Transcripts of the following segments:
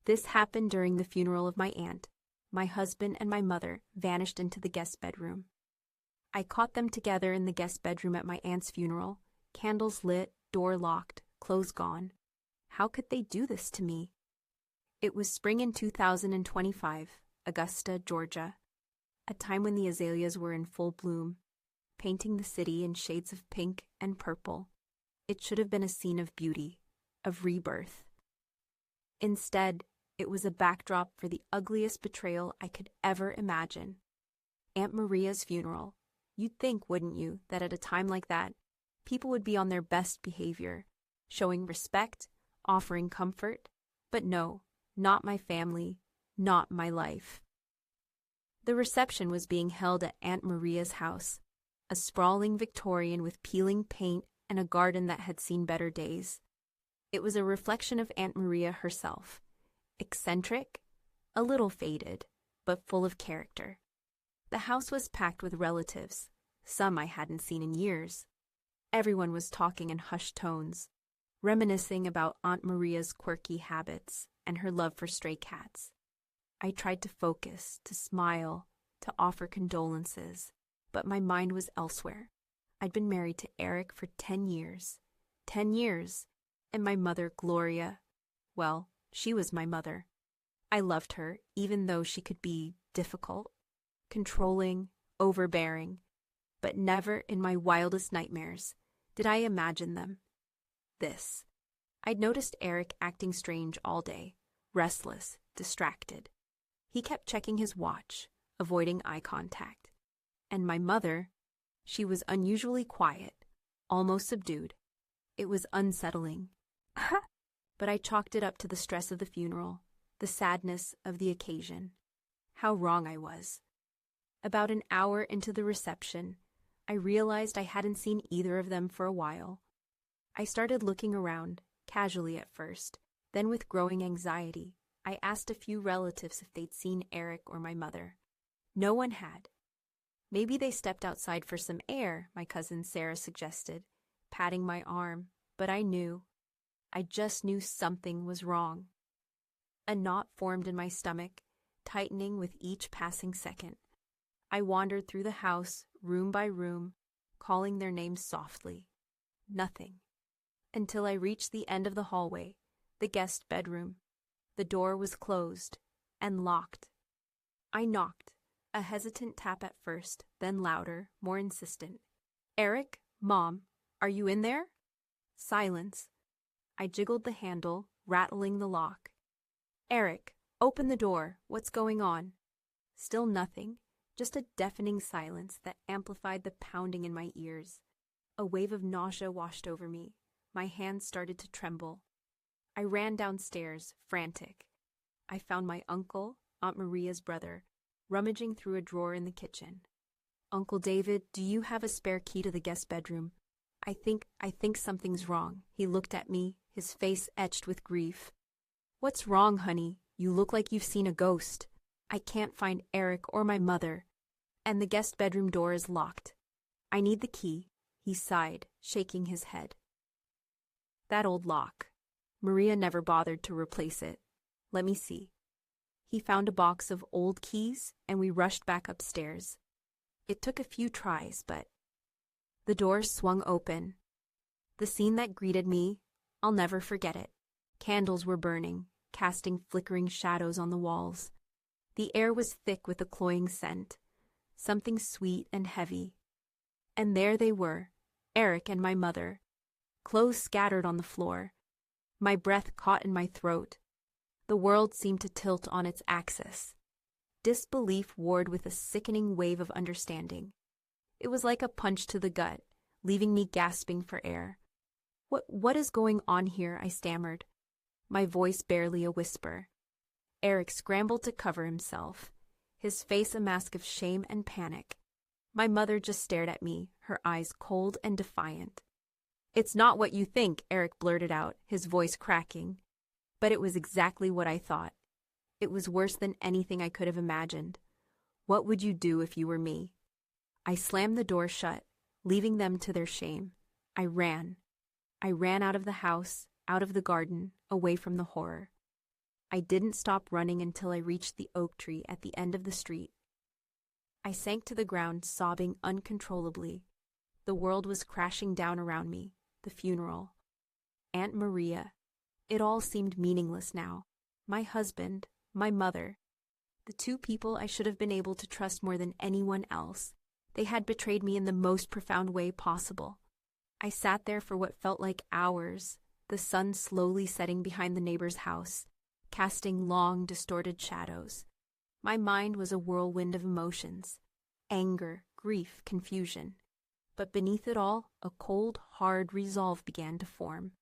This happened during the funeral of my aunt. My husband and my mother vanished into the guest bedroom. I caught them together in the guest bedroom at my aunt's funeral, candles lit, door locked, clothes gone. How could they do this to me? It was spring in 2025, Augusta, Georgia, a time when the azaleas were in full bloom, painting the city in shades of pink and purple. It should have been a scene of beauty, of rebirth. Instead, it was a backdrop for the ugliest betrayal I could ever imagine. Aunt Maria's funeral. You'd think, wouldn't you, that at a time like that, people would be on their best behavior, showing respect, offering comfort. But no, not my family, not my life. The reception was being held at Aunt Maria's house, a sprawling Victorian with peeling paint and a garden that had seen better days. It was a reflection of Aunt Maria herself. Eccentric, a little faded, but full of character. The house was packed with relatives, some I hadn't seen in years. Everyone was talking in hushed tones, reminiscing about Aunt Maria's quirky habits and her love for stray cats. I tried to focus, to smile, to offer condolences, but my mind was elsewhere. I'd been married to Eric for 10 years. 10 years, and my mother, Gloria, well, she was my mother. I loved her, even though she could be difficult, controlling, overbearing, but never in my wildest nightmares did I imagine them. This. I'd noticed Eric acting strange all day, restless, distracted. He kept checking his watch, avoiding eye contact. And my mother, she was unusually quiet, almost subdued. It was unsettling. But I chalked it up to the stress of the funeral, the sadness of the occasion. How wrong I was. About an hour into the reception, I realized I hadn't seen either of them for a while. I started looking around, casually at first, then with growing anxiety. I asked a few relatives if they'd seen Eric or my mother. No one had. Maybe they stepped outside for some air, my cousin Sarah suggested, patting my arm, but I knew. I just knew something was wrong. A knot formed in my stomach, tightening with each passing second. I wandered through the house, room by room, calling their names softly. Nothing. Until I reached the end of the hallway, the guest bedroom. The door was closed and locked. I knocked, a hesitant tap at first, then louder, more insistent. Eric, Mom, are you in there? Silence. I jiggled the handle, rattling the lock. Eric, open the door. What's going on? Still nothing, just a deafening silence that amplified the pounding in my ears. A wave of nausea washed over me. My hands started to tremble. I ran downstairs, frantic. I found my uncle, Aunt Maria's brother, rummaging through a drawer in the kitchen. Uncle David, do you have a spare key to the guest bedroom? I think something's wrong. He looked at me, his face etched with grief. What's wrong, honey? You look like you've seen a ghost. I can't find Eric or my mother, and the guest bedroom door is locked. I need the key, he sighed, shaking his head. That old lock. Maria never bothered to replace it. Let me see. He found a box of old keys, and we rushed back upstairs. It took a few tries, but the door swung open. The scene that greeted me, I'll never forget it. Candles were burning, casting flickering shadows on the walls. The air was thick with a cloying scent, something sweet and heavy. And there they were, Eric and my mother, clothes scattered on the floor. My breath caught in my throat. The world seemed to tilt on its axis. Disbelief warred with a sickening wave of understanding. It was like a punch to the gut, leaving me gasping for air. What is going on here? I stammered, my voice barely a whisper. Eric scrambled to cover himself, his face a mask of shame and panic. My mother just stared at me, her eyes cold and defiant. It's not what you think, Eric blurted out, his voice cracking. But it was exactly what I thought. It was worse than anything I could have imagined. What would you do if you were me? I slammed the door shut, leaving them to their shame. I ran. I ran out of the house, out of the garden, away from the horror. I didn't stop running until I reached the oak tree at the end of the street. I sank to the ground, sobbing uncontrollably. The world was crashing down around me. The funeral. Aunt Maria. It all seemed meaningless now. My husband, my mother. The two people I should have been able to trust more than anyone else. They had betrayed me in the most profound way possible. I sat there for what felt like hours, the sun slowly setting behind the neighbor's house, casting long, distorted shadows. My mind was a whirlwind of emotions. Anger, grief, confusion. But beneath it all, a cold, hard resolve began to form.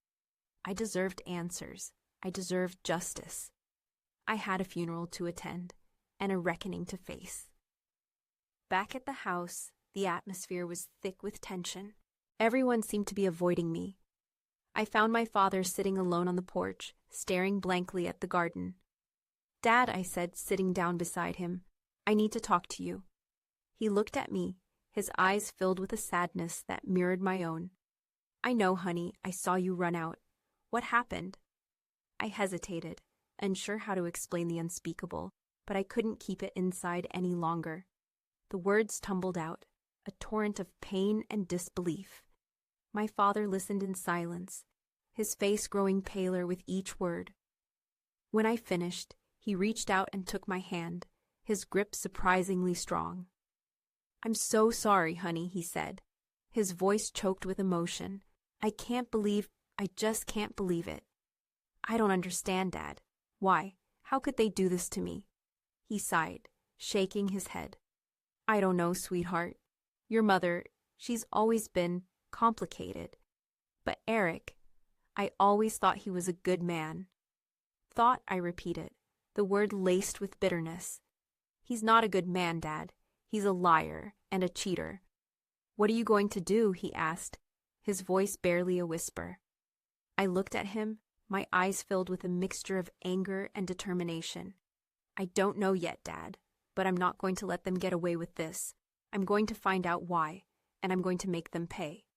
I deserved answers. I deserved justice. I had a funeral to attend, and a reckoning to face. Back at the house, the atmosphere was thick with tension. Everyone seemed to be avoiding me. I found my father sitting alone on the porch, staring blankly at the garden. "Dad," I said, sitting down beside him, "I need to talk to you." He looked at me, his eyes filled with a sadness that mirrored my own. "I know, honey, I saw you run out. What happened?" I hesitated, unsure how to explain the unspeakable, but I couldn't keep it inside any longer. The words tumbled out, a torrent of pain and disbelief. My father listened in silence, his face growing paler with each word. When I finished, he reached out and took my hand, his grip surprisingly strong. "I'm so sorry, honey," he said, his voice choked with emotion. I just can't believe it. "I don't understand, Dad. Why? How could they do this to me?" He sighed, shaking his head. "I don't know, sweetheart. Your mother, she's always been complicated. But Eric, I always thought he was a good man." "Thought," I repeated, the word laced with bitterness. "He's not a good man, Dad. He's a liar and a cheater." "What are you going to do?" he asked, his voice barely a whisper. I looked at him, my eyes filled with a mixture of anger and determination. "I don't know yet, Dad, but I'm not going to let them get away with this. I'm going to find out why, and I'm going to make them pay."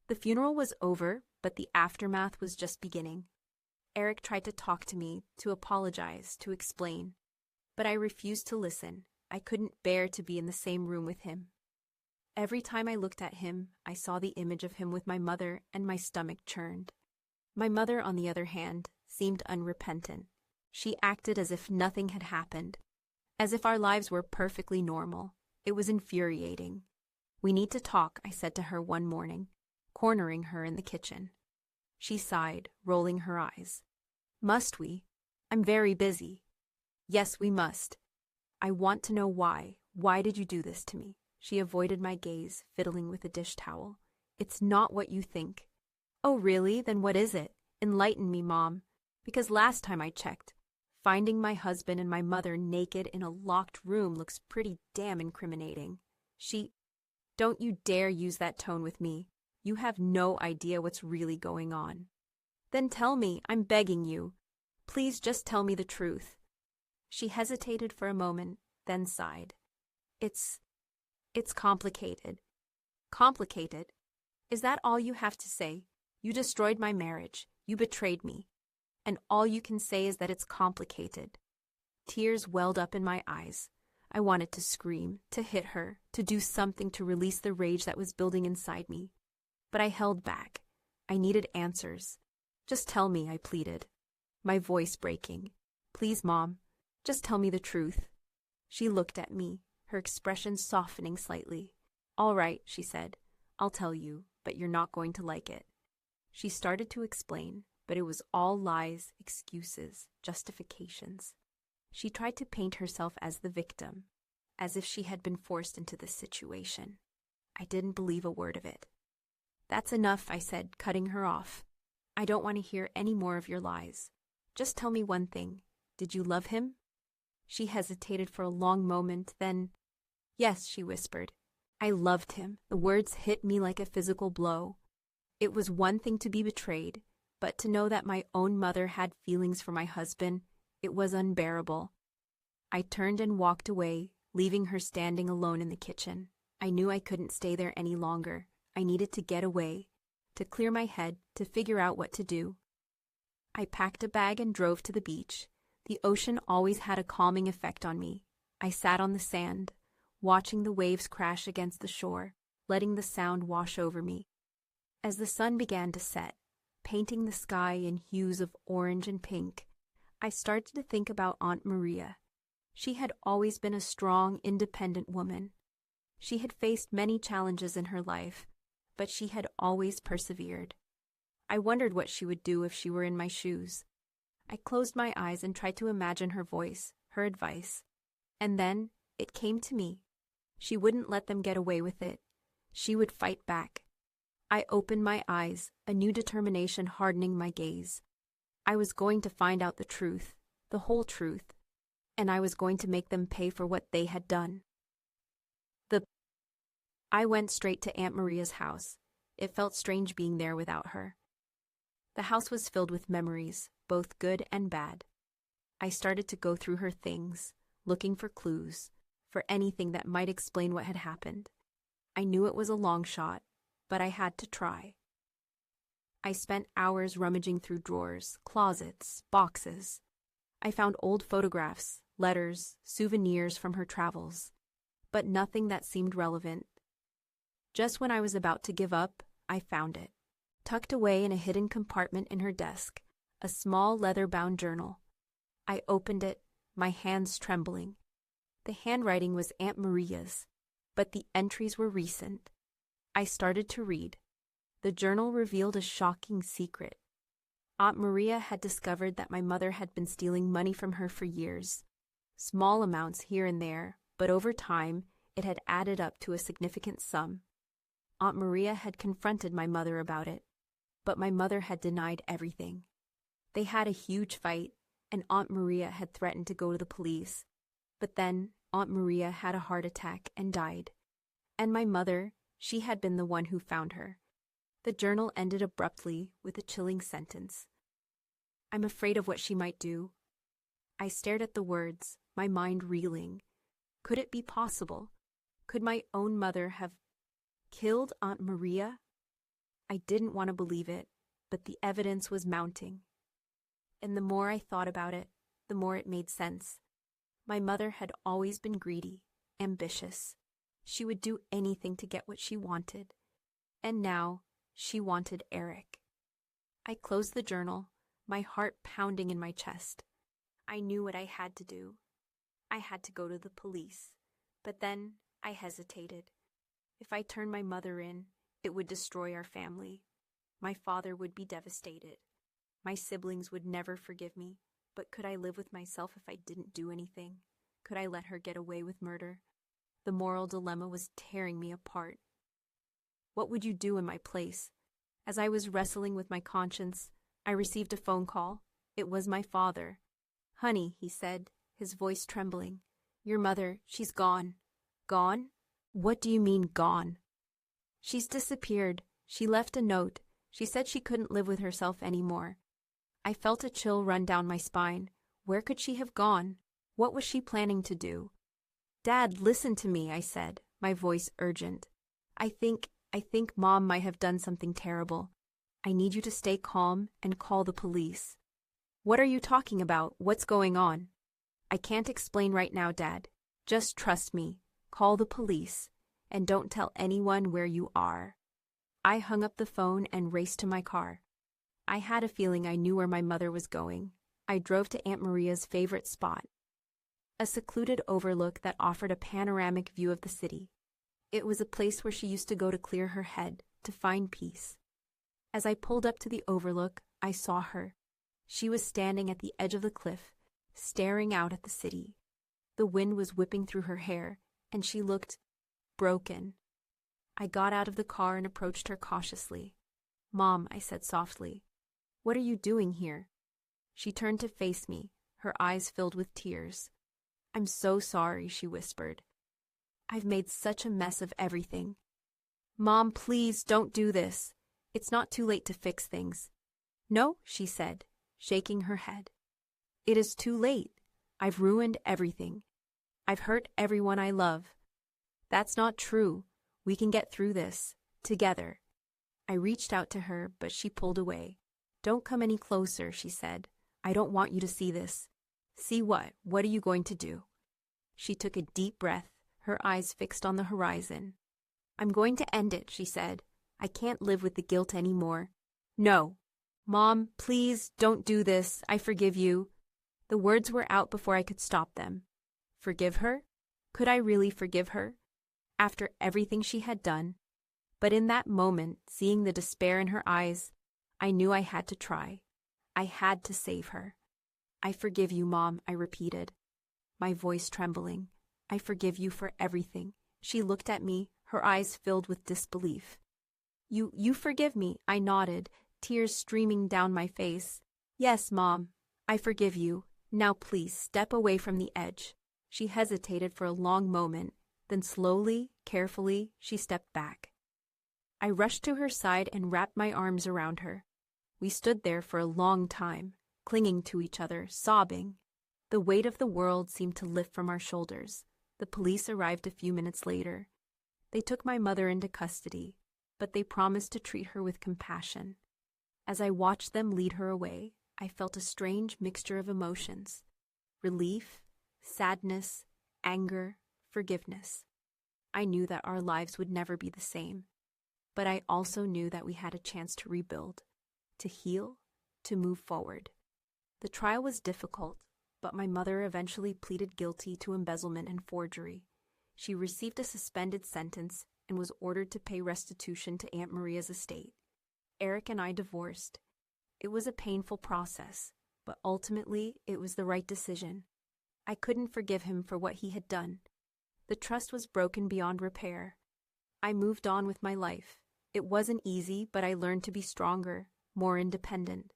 The funeral was over, but the aftermath was just beginning. Eric tried to talk to me, to apologize, to explain. But I refused to listen. I couldn't bear to be in the same room with him. Every time I looked at him, I saw the image of him with my mother, and my stomach churned. My mother, on the other hand, seemed unrepentant. She acted as if nothing had happened, as if our lives were perfectly normal. It was infuriating. "We need to talk," I said to her one morning, cornering her in the kitchen. She sighed, rolling her eyes. "Must we? I'm very busy." "Yes, we must. I want to know why. Why did you do this to me?" She avoided my gaze, fiddling with a dish towel. "It's not what you think." "Oh, really? Then what is it? Enlighten me, Mom. Because last time I checked, finding my husband and my mother naked in a locked room looks pretty damn incriminating." "Don't you dare use that tone with me. You have no idea what's really going on." "Then tell me, I'm begging you. Please just tell me the truth." She hesitated for a moment, then sighed. It's complicated." "Complicated? Is that all you have to say? You destroyed my marriage. You betrayed me. And all you can say is that it's complicated." Tears welled up in my eyes. I wanted to scream, to hit her, to do something to release the rage that was building inside me. But I held back. I needed answers. "Just tell me," I pleaded, my voice breaking. "Please, Mom, just tell me the truth." She looked at me, her expression softening slightly. "All right," she said. "I'll tell you, but you're not going to like it." She started to explain, but it was all lies, excuses, justifications. She tried to paint herself as the victim, as if she had been forced into this situation. I didn't believe a word of it. "That's enough," I said, cutting her off. "I don't want to hear any more of your lies. Just tell me one thing. Did you love him?" She hesitated for a long moment, then, "Yes," she whispered. I loved him. The words hit me like a physical blow. It was one thing to be betrayed, but to know that my own mother had feelings for my husband, it was unbearable. I turned and walked away, leaving her standing alone in the kitchen. I knew I couldn't stay there any longer. I needed to get away, to clear my head, to figure out what to do. I packed a bag and drove to the beach. The ocean always had a calming effect on me. I sat on the sand, watching the waves crash against the shore, letting the sound wash over me. As the sun began to set, painting the sky in hues of orange and pink, I started to think about Aunt Maria. She had always been a strong, independent woman. She had faced many challenges in her life, but she had always persevered. I wondered what she would do if she were in my shoes. I closed my eyes and tried to imagine her voice, her advice. And then it came to me. She wouldn't let them get away with it. She would fight back. I opened my eyes, a new determination hardening my gaze. I was going to find out the truth, the whole truth, and I was going to make them pay for what they had done. I went straight to Aunt Maria's house. It felt strange being there without her. The house was filled with memories, both good and bad. I started to go through her things, looking for clues, for anything that might explain what had happened. I knew it was a long shot, but I had to try. I spent hours rummaging through drawers, closets, boxes. I found old photographs, letters, souvenirs from her travels, but nothing that seemed relevant. Just when I was about to give up, I found it. Tucked away in a hidden compartment in her desk, a small leather-bound journal. I opened it, my hands trembling. The handwriting was Aunt Maria's, but the entries were recent. I started to read. The journal revealed a shocking secret. Aunt Maria had discovered that my mother had been stealing money from her for years. Small amounts here and there, but over time, it had added up to a significant sum. Aunt Maria had confronted my mother about it, but my mother had denied everything. They had a huge fight, and Aunt Maria had threatened to go to the police. But then Aunt Maria had a heart attack and died. And my mother, she had been the one who found her. The journal ended abruptly with a chilling sentence. I'm afraid of what she might do. I stared at the words, my mind reeling. Could it be possible? Could my own mother have killed Aunt Maria? I didn't want to believe it, but the evidence was mounting. And the more I thought about it, the more it made sense. My mother had always been greedy, ambitious. She would do anything to get what she wanted. And now, she wanted Eric. I closed the journal, my heart pounding in my chest. I knew what I had to do. I had to go to the police. But then, I hesitated. If I turned my mother in, it would destroy our family. My father would be devastated. My siblings would never forgive me. But could I live with myself if I didn't do anything? Could I let her get away with murder? The moral dilemma was tearing me apart. What would you do in my place? As I was wrestling with my conscience, I received a phone call. It was my father. Honey, he said, his voice trembling. Your mother, she's gone. Gone? What do you mean, gone? She's disappeared. She left a note. She said she couldn't live with herself anymore. I felt a chill run down my spine. Where could she have gone? What was she planning to do? Dad, listen to me, I said, my voice urgent. I think Mom might have done something terrible. I need you to stay calm and call the police. What are you talking about? What's going on? I can't explain right now, Dad. Just trust me. Call the police. And don't tell anyone where you are. I hung up the phone and raced to my car. I had a feeling I knew where my mother was going. I drove to Aunt Maria's favorite spot, a secluded overlook that offered a panoramic view of the city. It was a place where she used to go to clear her head, to find peace. As I pulled up to the overlook, I saw her. She was standing at the edge of the cliff, staring out at the city. The wind was whipping through her hair, and she looked broken. I got out of the car and approached her cautiously. Mom, I said softly, what are you doing here? She turned to face me, her eyes filled with tears. I'm so sorry, she whispered. I've made such a mess of everything. Mom, please don't do this. It's not too late to fix things. No, she said, shaking her head. It is too late. I've ruined everything. I've hurt everyone I love. That's not true. We can get through this, together. I reached out to her, but she pulled away. "Don't come any closer," she said. "I don't want you to see this." "See what? What are you going to do?" She took a deep breath, her eyes fixed on the horizon. "I'm going to end it," she said. "I can't live with the guilt anymore." "No." "Mom, please, don't do this. I forgive you." The words were out before I could stop them. Forgive her? Could I really forgive her? After everything she had done? But in that moment, seeing the despair in her eyes, I knew I had to try. I had to save her. "I forgive you, Mom," I repeated, my voice trembling. "I forgive you for everything." She looked at me, her eyes filled with disbelief. You forgive me," I nodded, tears streaming down my face. "Yes, Mom, I forgive you. Now please step away from the edge." She hesitated for a long moment, then slowly, carefully, she stepped back. I rushed to her side and wrapped my arms around her. We stood there for a long time, clinging to each other, sobbing. The weight of the world seemed to lift from our shoulders. The police arrived a few minutes later. They took my mother into custody, but they promised to treat her with compassion. As I watched them lead her away, I felt a strange mixture of emotions: relief, sadness, anger, forgiveness. I knew that our lives would never be the same, but I also knew that we had a chance to rebuild, to heal, to move forward. The trial was difficult, but my mother eventually pleaded guilty to embezzlement and forgery. She received a suspended sentence and was ordered to pay restitution to Aunt Maria's estate. Eric and I divorced. It was a painful process, but ultimately it was the right decision. I couldn't forgive him for what he had done. The trust was broken beyond repair. I moved on with my life. It wasn't easy, but I learned to be stronger, more independent.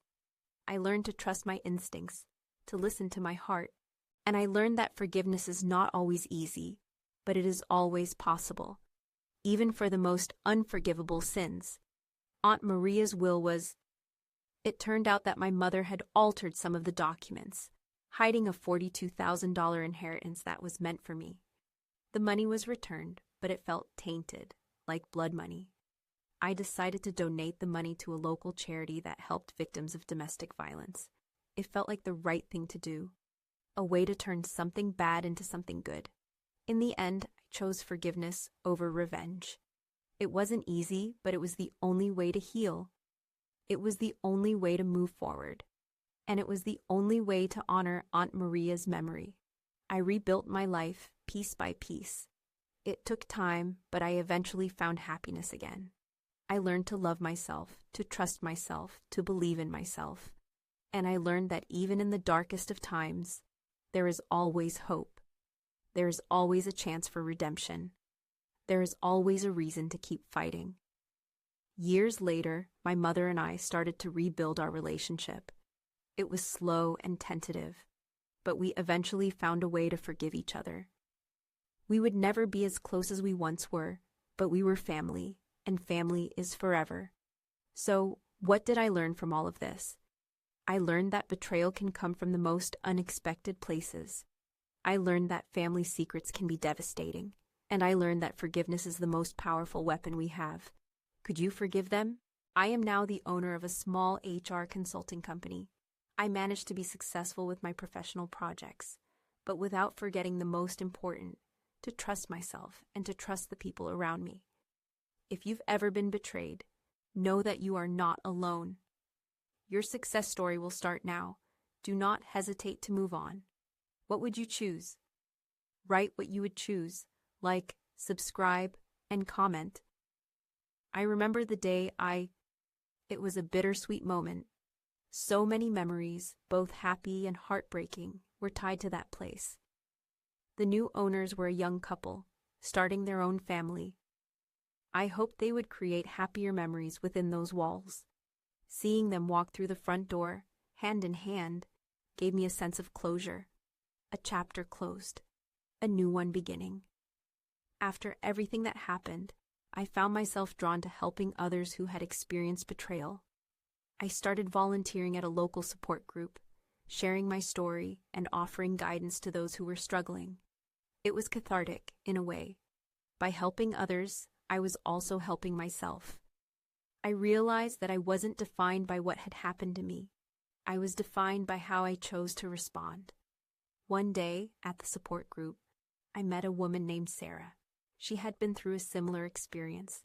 I learned to trust my instincts, to listen to my heart, and I learned that forgiveness is not always easy, but it is always possible, even for the most unforgivable sins. Aunt Maria's will was... It turned out that my mother had altered some of the documents, hiding a $42,000 inheritance that was meant for me. The money was returned, but it felt tainted, like blood money. I decided to donate the money to a local charity that helped victims of domestic violence. It felt like the right thing to do, a way to turn something bad into something good. In the end, I chose forgiveness over revenge. It wasn't easy, but it was the only way to heal. It was the only way to move forward. And it was the only way to honor Aunt Maria's memory. I rebuilt my life piece by piece. It took time, but I eventually found happiness again. I learned to love myself, to trust myself, to believe in myself. And I learned that even in the darkest of times, there is always hope. There is always a chance for redemption. There is always a reason to keep fighting. Years later, my mother and I started to rebuild our relationship. It was slow and tentative, but we eventually found a way to forgive each other. We would never be as close as we once were, but we were family, and family is forever. So, what did I learn from all of this? I learned that betrayal can come from the most unexpected places. I learned that family secrets can be devastating, and I learned that forgiveness is the most powerful weapon we have. Could you forgive them? I am now the owner of a small HR consulting company. I managed to be successful with my professional projects, but without forgetting the most important, to trust myself and to trust the people around me. If you've ever been betrayed, know that you are not alone. Your success story will start now. Do not hesitate to move on. What would you choose? Write what you would choose, like, subscribe, and comment. I remember the day it was a bittersweet moment. So many memories, both happy and heartbreaking, were tied to that place. The new owners were a young couple, starting their own family. I hoped they would create happier memories within those walls. Seeing them walk through the front door, hand in hand, gave me a sense of closure. A chapter closed, a new one beginning. After everything that happened, I found myself drawn to helping others who had experienced betrayal. I started volunteering at a local support group, sharing my story and offering guidance to those who were struggling. It was cathartic, in a way. By helping others, I was also helping myself. I realized that I wasn't defined by what had happened to me. I was defined by how I chose to respond. One day, at the support group, I met a woman named Sarah. She had been through a similar experience,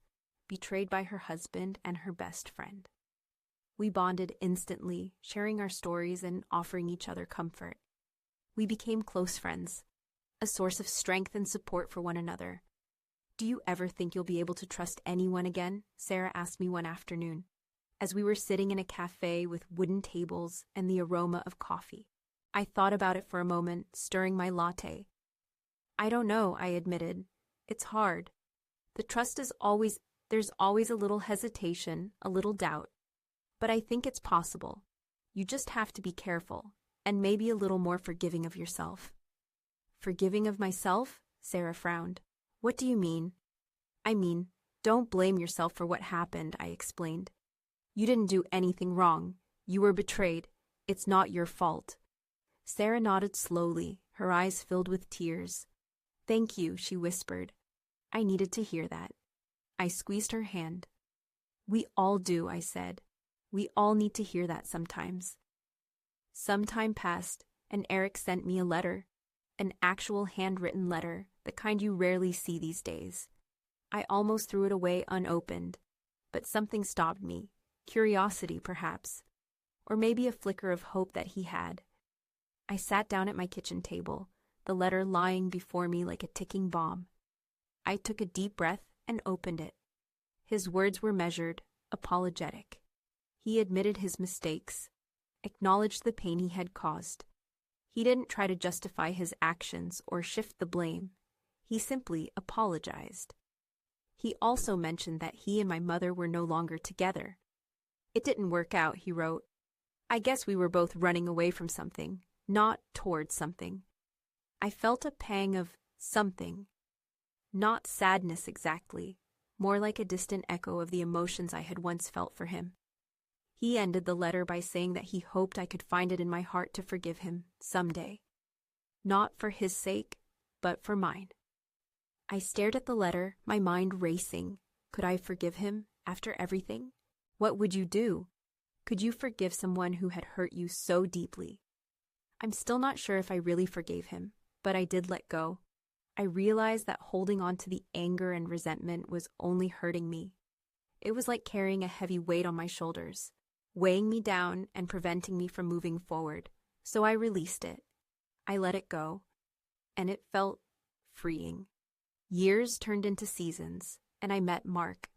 betrayed by her husband and her best friend. We bonded instantly, sharing our stories and offering each other comfort. We became close friends, a source of strength and support for one another. "Do you ever think you'll be able to trust anyone again?" Sarah asked me one afternoon, as we were sitting in a cafe with wooden tables and the aroma of coffee. I thought about it for a moment, stirring my latte. "I don't know," I admitted. "It's hard. There's always a little hesitation, a little doubt. But I think it's possible. You just have to be careful, and maybe a little more forgiving of yourself." "Forgiving of myself?" Sarah frowned. "What do you mean?" "I mean, don't blame yourself for what happened," I explained. "You didn't do anything wrong. You were betrayed. It's not your fault." Sarah nodded slowly, her eyes filled with tears. "Thank you," she whispered. I needed to hear that. I squeezed her hand. "We all do," I said. "We all need to hear that sometimes." Some time passed, and Eric sent me a letter. An actual handwritten letter, the kind you rarely see these days. I almost threw it away unopened, but something stopped me. Curiosity, perhaps. Or maybe a flicker of hope that he had. I sat down at my kitchen table, the letter lying before me like a ticking bomb. I took a deep breath and opened it. His words were measured, apologetic. He admitted his mistakes, acknowledged the pain he had caused. He didn't try to justify his actions or shift the blame. He simply apologized. He also mentioned that he and my mother were no longer together. "It didn't work out," he wrote. "I guess we were both running away from something, not towards something." I felt a pang of something. Not sadness exactly, more like a distant echo of the emotions I had once felt for him. He ended the letter by saying that he hoped I could find it in my heart to forgive him someday. Not for his sake, but for mine. I stared at the letter, my mind racing. Could I forgive him after everything? What would you do? Could you forgive someone who had hurt you so deeply? I'm still not sure if I really forgave him, but I did let go. I realized that holding on to the anger and resentment was only hurting me. It was like carrying a heavy weight on my shoulders, weighing me down and preventing me from moving forward. So I released it. I let it go, and it felt freeing. Years turned into seasons, and I met Mark,